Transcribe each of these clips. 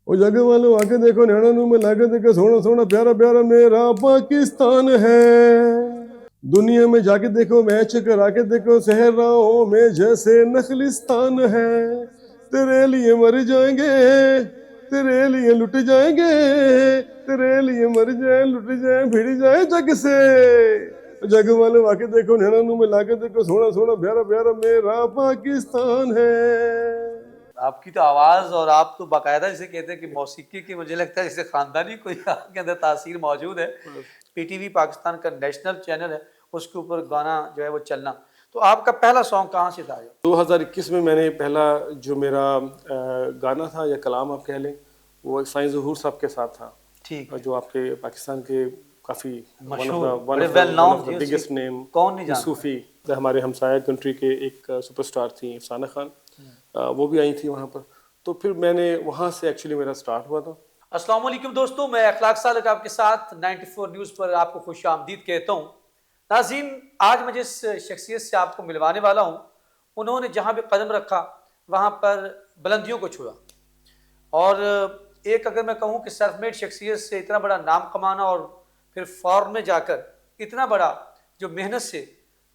ओ जग वालों आके देखो नैना नू मिला के देखो सोना सोना प्यारा प्यारा मेरा पाकिस्तान है। दुनिया में जाके देखो मैच करा के देखो सहराओं में जैसे नखलिस्तान है। तेरे लिए मर जाएंगे, तेरे लिए लुट जाएंगे, तेरे लिए मर जाए लुट जाए भिड़ जाए जग से। जग वालों आके देखो नैना नू मिला के देखो सोना सोना प्यारा प्यारा मेरा पाकिस्तान है। आपकी तो आवाज़ और आप तो बाकायदा जिसे कहते हैं कि मौसीकी की, मुझे लगता है जैसे ख़ानदानी कोई आपके अंदर तासीर मौजूद है। पीटीवी पाकिस्तान का नेशनल चैनल है, उसके ऊपर गाना जो है वो चलना। तो आपका पहला सॉन्ग कहाँ से था? 2021 में मैंने पहला जो मेरा गाना था या कलाम आप कह लें, वो साईं ज़हूर साहब के साथ था। ठीक जो आपके पाकिस्तान के काफ़ी मशहूर वेल नोन बिगेस्ट नेम कौन नहीं जानता। सूफी, हमारे हमसाया कंट्री के एक सुपरस्टार थी अफसाना खान, वो भी आई थी वहाँ पर। तो फिर मैंने वहाँ से एक्चुअली मेरा स्टार्ट हुआ था। अस्सलाम वालेकुम दोस्तों, मैं अखलाक सालक आपके साथ 94 न्यूज़ पर आपको खुश आमदीद कहता हूँ। नाज़रीन, आज मैं जिस शख्सियत से आपको मिलवाने वाला हूँ, उन्होंने जहाँ भी कदम रखा वहाँ पर बुलंदियों को छुआ। और एक अगर मैं कहूँ कि सेल्फ-मेड शख्सियत से इतना बड़ा नाम कमाना और फिर फॉरेन में जाकर इतना बड़ा जो मेहनत से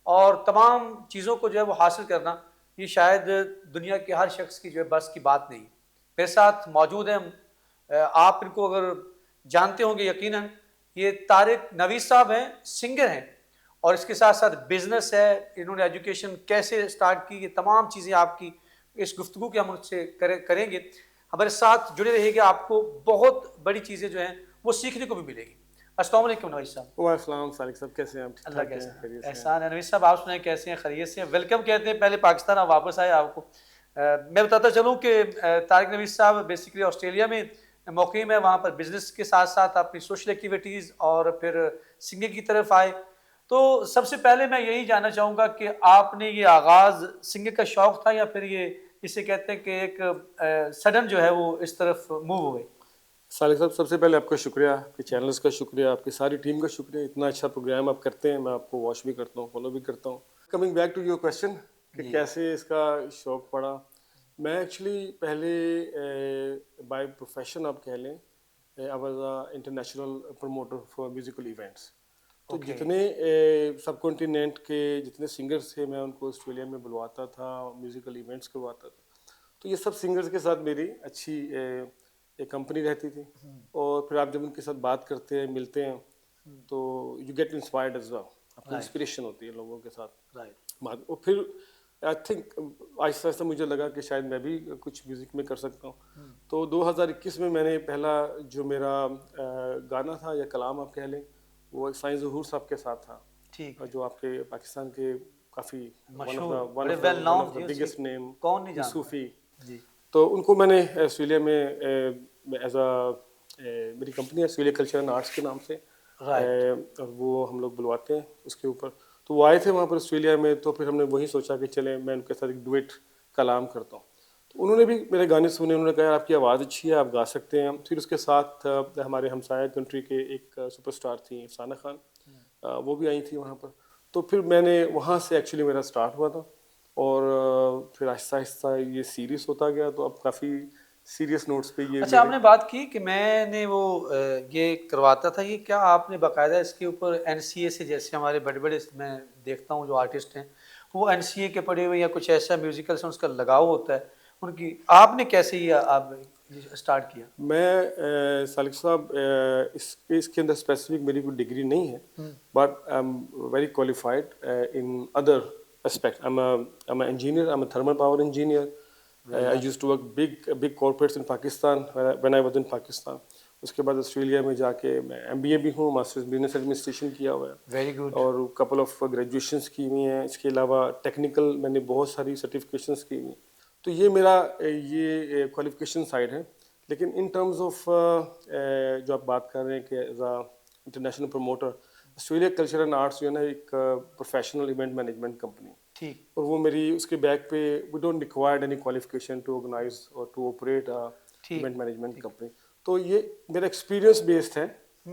और तमाम चीज़ों को जो है वो हासिल करना, ये शायद दुनिया के हर शख्स की जो है बस की बात नहीं। मेरे साथ मौजूद हैं, आप इनको अगर जानते होंगे यकीनन, ये तारिक नवीद साहब हैं, सिंगर हैं और इसके साथ साथ बिजनेस है। इन्होंने एजुकेशन कैसे स्टार्ट की, ये तमाम चीज़ें आपकी इस गुफ्तगू के हम उनसे करेंगे। हमारे साथ जुड़े रहिएगा, आपको बहुत बड़ी चीज़ें जो हैं वो सीखने को भी मिलेगी। अस्सलाम वालेकुम नवीद साहब। वालेकुम सालिक साहब, कैसे हैं आप? अल्लाह कैसे हैं? एहसान है नवीद साहब, आप सुनाएं कैसे हैं? खैरियत से हैं? वेलकम कहते हैं पहले पाकिस्तान, आप वापस आए। आपको मैं बताता चलूँ कि तारिक नवीद साहब बेसिकली ऑस्ट्रेलिया में मुक़ीम है, वहाँ पर बिजनेस के साथ साथ अपनी सोशल एक्टिविटीज़ और फिर सिंगिंग की तरफ आए। तो सबसे पहले मैं यही जानना चाहूँगा कि आपने ये आगाज़ सिंगिंग का शौक़ था या फिर ये इसे कहते हैं कि एक सडन जो है वो इस तरफ मूव हुए? सालिक साहब, सबसे पहले आपका शुक्रिया, आपके चैनल्स का शुक्रिया, आपकी सारी टीम का शुक्रिया। इतना अच्छा प्रोग्राम आप करते हैं, मैं आपको वॉच भी करता हूँ, फॉलो भी करता हूँ। Coming back to your question कि कैसे इसका शौक़ पड़ा। मैं एक्चुअली पहले बाय प्रोफेशन आप कह लें, I was a international promoter for musical events. तो जितने सब कॉन्टिनेंट के जितने सिंगर्स थे, मैं उनको ऑस्ट्रेलिया में बुलवाता था, म्यूजिकल इवेंट्स करवाता था। तो ये सब सिंगर्स के साथ मेरी अच्छी एक कंपनी रहती थी। और फिर आप जब उनके साथ बात करते हैं, मिलते हैं, तो you get inspired as well. आपको इंस्पिरेशन होती है लोगों के साथ। राइट। और फिर आई थिंक आहिस्ता आहिस्ता मुझे लगा कि शायद मैं भी कुछ म्यूज़िक में कर सकता हूँ। तो 2021 में मैंने पहला जो मेरा गाना था या कलाम आप कह लें, वो साईं ज़हूर साहब के साथ था। ठीक। जो आपके पाकिस्तान के काफ़ी मशहूर बिगेस्ट नेम कौन नहीं जानता। सूफी जी। तो उनको मैंने ऑस्ट्रेलिया में एज अ मेरी कंपनी है ऑस्ट्रेलिया कल्चर एंड आर्ट्स के नाम से। और वो हम लोग बुलवाते हैं उसके ऊपर। तो वो आए थे वहाँ पर ऑस्ट्रेलिया में, तो फिर हमने वही सोचा कि चले मैं उनके साथ एक डुएट कलाम करता हूँ। तो उन्होंने भी मेरे गाने सुने, उन्होंने कहा आपकी आवाज़ अच्छी है, आप गा सकते हैं। फिर उसके साथ हमारे हमसाया कंट्री के एक सुपरस्टार थी अफसाना खान, वो भी आई थी वहाँ पर। तो फिर मैंने वहाँ से एक्चुअली मेरा स्टार्ट हुआ था। और फिर आहिस्ता आहिस्ता ये सीरियस होता गया, तो अब काफ़ी सीरियस नोट्स पे ये अच्छा, आपने बात की कि मैंने वो ये करवाता था, ये क्या आपने बाकायदा इसके ऊपर एनसीए से, जैसे हमारे बड़े बड़े मैं देखता हूँ जो आर्टिस्ट हैं वो एनसीए के पढ़े हुए या कुछ ऐसा म्यूजिकल से उसका लगाव होता है उनकी, आपने कैसे ये आप स्टार्ट किया? मैं सालिक साहब इसके अंदर स्पेसिफिक मेरी कोई डिग्री नहीं है, but I am very qualified in other aspect. I am engineer, I am thermal power engineer. I used to work big corporates in Pakistan when I was in Pakistan. उसके बाद Australia में जाके मैं MBA भी हूँ, masters business administration किया हुआ है। Very good. और कपल ऑफ ग्रेजुएशंस की हुई हैं। इसके अलावा टेक्निकल मैंने बहुत सारी सर्टिफिकेशंस की हुई। तो ये मेरा ये क्वालिफिकेशन साइड है। लेकिन इन टर्म्स ऑफ जो आप बात कर रहे हैं कि as a international promoter, Australia culture and arts जो है ना एक प्रोफेशनल इवेंट मैनेजमेंट कंपनी। ठीक। और वो मेरी उसके बैक पे we don't required any qualification to organise और to operate a event management company. तो ये मेरा एक्सपीरियंस बेस्ड है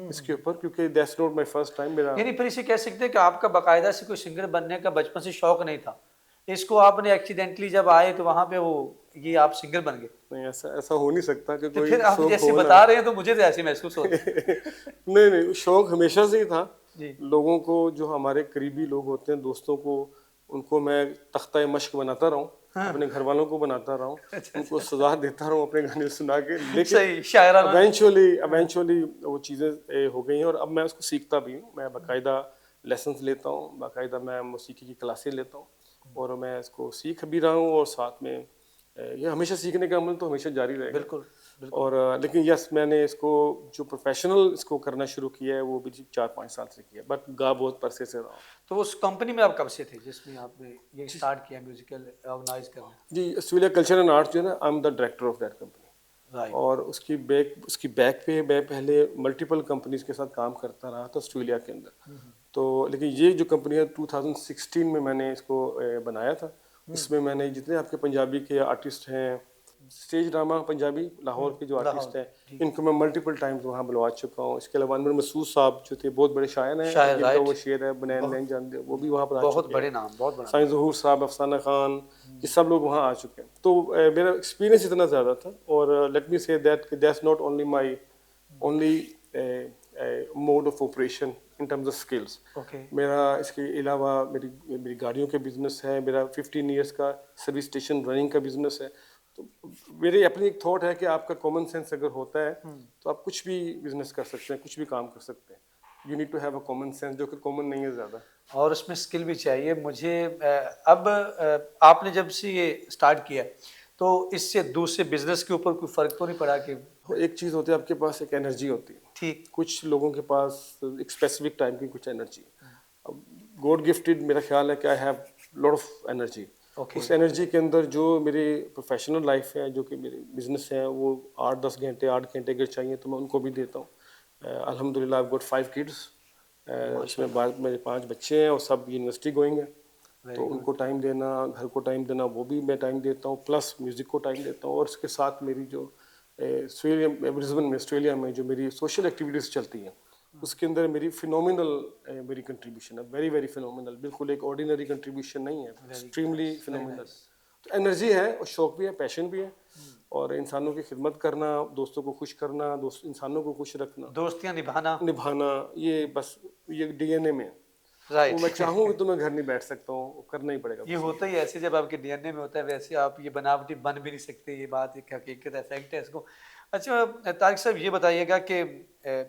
इसके ऊपर, क्योंकि that's not my first time. मेरा यानी फिर इसे कह सकते हैं कि आपका बाकायदा से कोई सिंगर बनने का बचपन से शौक नहीं था, इसको आपने एक्सीडेंटली जब आए तो वहाँ पे वो ये आप सिंगर बन गए? नहीं, ऐसा ऐसा हो नहीं सकता कि तो कोई फिर आप शौक जैसे हो ना। बता रहे हैं तो मुझे तो ऐसे महसूस होता है। नहीं नहीं, शौक हमेशा से ही था। जी। लोगों को, जो हमारे करीबी लोग होते हैं, दोस्तों को, उनको मैं तख्ता मश्क बनाता रहूं, अपने घर वालों को बनाता रहूं, उनको सजा देता रहूं अपने गाने सुना के। लेकिन सही शायराना। इवेंचुअली वो चीज़ें हो गई हैं और अब मैं उसको सीखता भी हूँ। मैं बाकायदा लेसन्स लेता हूँ, बाकायदा मैं मौसीकी की क्लासेस लेता हूँ और मैं इसको सीख भी रहा हूँ। और साथ में ये हमेशा सीखने का अमल तो हमेशा जारी रहेगा। बिल्कुल। और लेकिन यस, मैंने इसको जो प्रोफेशनल इसको करना शुरू किया है वो भी 4-5 साल से किया है, बट गा बहुत परसे से रहा हूँ। तो उस कंपनी में आप कब से थे जिसमें आपने ये स्टार्ट किया म्यूजिकल ऑर्गेनाइज करना? जी, ऑस्ट्रेलिया कल्चर एंड आर्ट जो है ना, I am the director of that company. Right. और उसकी बैक पे मैं पहले मल्टीपल कंपनीज के साथ काम करता रहा था ऑस्ट्रेलिया के अंदर। तो लेकिन ये जो कंपनी है 2016 में मैंने इसको बनाया था। इसमें मैंने जितने आपके पंजाबी के आर्टिस्ट हैं, स्टेज ड्रामा पंजाबी लाहौर के जो आर्टिस्ट हैं, इनको मैं मल्टीपल टाइम्स वहाँ बुलवा चुका हूँ। इसके अलावा अनवर मसूद साहब जो थे, बहुत बड़े शायर हैं, शायर, जिनका राइट। वो शेर है बनैन लैन जानते हो, वो भी वहाँ पर आ बहुत चुके बड़े हैं। नाम, बहुत बड़ा साइंस ज़हूर साहब, अफसाना खान, ये सब लोग वहाँ आ चुके हैं। तो मेरा एक्सपीरियंस इतना ज़्यादा था। और लेट मी से that's not only my only mode of operation in terms of skills. Okay. मेरा इसके अलावा मेरी गाड़ियों के बिजनेस है, मेरा 15 इयर्स का सर्विस स्टेशन रनिंग का बिजनेस है। तो मेरी अपनी एक थॉट है कि आपका कॉमन सेंस अगर होता है तो आप कुछ भी बिजनेस कर सकते हैं, कुछ भी काम कर सकते हैं। You need to have a common sense, जो कि कॉमन नहीं है ज़्यादा। और उसमें स्किल भी चाहिए मुझे। अब आपने जब से ये स्टार्ट किया तो इससे दूसरे बिजनेस के ऊपर कोई फर्क तो नहीं पड़ा कि? एक चीज़ होती है, आपके पास एक एनर्जी होती है। ठीक। कुछ लोगों के पास एक स्पेसिफिक टाइम की कुछ एनर्जी है। अब गॉड गिफ्टेड मेरा ख्याल है कि I have lot of energy. Okay. उस एनर्जी के अंदर जो मेरी प्रोफेशनल लाइफ है, जो कि मेरे बिजनेस है, वो 8-10 घंटे 8 घंटे अगर चाहिए तो मैं उनको भी देता हूँ। अल्हम्दुलिल्लाह आई गॉट 5 किड्स। उसमें बाद मेरे 5 बच्चे हैं और सब यूनिवर्सिटी गोइंग है। तो उनको टाइम देना, घर को टाइम देना, वो भी मैं टाइम देता हूँ, प्लस म्यूज़िक को टाइम देता हूँ। और इसके साथ मेरी जो ब्रिस्बेन में, ऑस्ट्रेलिया में जो मेरी सोशल एक्टिविटीज़ चलती हैं, उसके अंदर मेरी फिनोमिनल मेरी कंट्रीब्यूशन है, वेरी वेरी फिनोमिनल। बिल्कुल एक ऑर्डिनरी कंट्रीब्यूशन नहीं है, एक्सट्रीमली फिनोमिनल। तो एनर्जी है और शौक भी है, पैशन भी है। और इंसानों की खिदमत करना, दोस्तों को खुश करना, इंसानों को खुश रखना, दोस्तियां निभाना, ये बस ये डीएनए में है। राइट। वो मैं चाहूँ तो मैं घर नहीं बैठ सकता हूँ, वो करना ही पड़ेगा। ये होता ही ऐसे, जब आपके डीएनए में होता है वैसे आप ये बनावटी बन भी नहीं सकते। ये बात एक हकीकत है, फैक्ट है इसको। अच्छा तारिक साहब, ये बताइएगा कि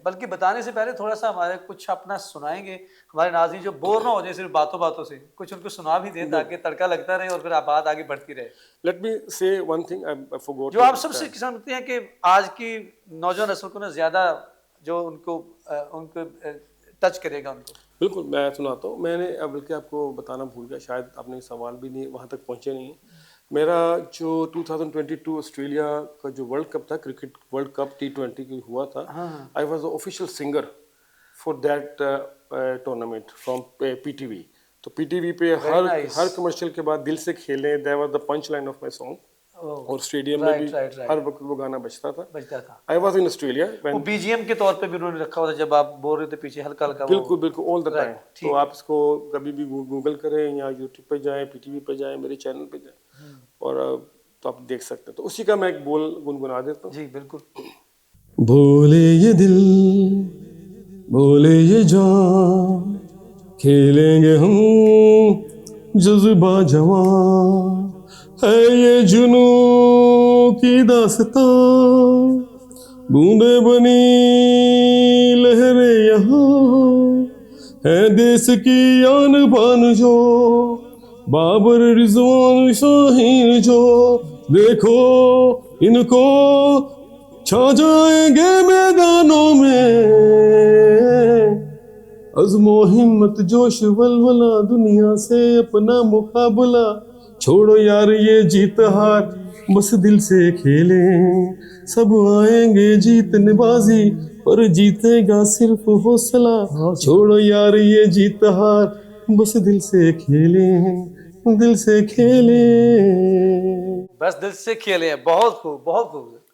बल्कि बताने से पहले थोड़ा सा हमारे कुछ अपना सुनाएंगे, हमारे नाज़रीन जो बोर ना हो जाए सिर्फ बातों बातों से, कुछ उनको सुना भी दें ताकि तड़का लगता रहे और फिर बात आगे बढ़ती रहे। लेट मी से वन थिंग आई फॉरगॉट। जो आप सबसे समझते हैं कि आज की नौजवान नस्ल को ना ज़्यादा जो उनको टच करेगा उनको? बिल्कुल, मैं सुनाता हूँ। मैंने बल्कि आपको बताना भूल गया, शायद आपने सवाल भी नहीं वहाँ तक पहुँचे नहीं। मेरा जो 2022 ऑस्ट्रेलिया का जो वर्ल्ड कप था, क्रिकेट वर्ल्ड कप T20 की हुआ था, I was the official singer for that tournament from PTV. तो पीटीवी पे हर कमर्शियल के बाद दिल से खेले, that was the punch line of my song. और स्टेडियम में भी हर वक्त वो गाना बजता था। I was in Australia. वो बीजीएम के तौर पे भी उन्होंने रखा हुआ था, जब आप बोल रहे थे पीछे हल्का हल्का। बिल्कुल बिल्कुल, ऑल द टाइम। तो आप इसको कभी भी गूगल करें या यूट्यूब पे जाएं, पीटीवी पे जाएं, मेरे चैनल पे जाएं, और तो आप देख सकते हैं। तो उसी का मैं एक बोल गुनगुना देता हूँ। जी बिल्कुल। बोले ये दिल, बोले ये जान, खेलेंगे हम जज्बा जवान, है ये जुनू की दास्तां, बूंदे बनी लहरें यहाँ, है देश की आन बान जो, बाबर रिजवान शाहीन जो, देखो इनको छा जाएंगे मैदानों में, अज़्मो हिम्मत जोश वलवला, दुनिया से अपना मुकाबला, छोड़ो यार ये जीत हार, बस दिल से खेलें, सब आएंगे जीतने बाजी, पर जीतेगा सिर्फ हौसला, छोड़ो यार ये जीत हार, बस दिल से खेलें, दिल से खेलें। बस दिल से खेले। बहुत खूब, बहुत खूब।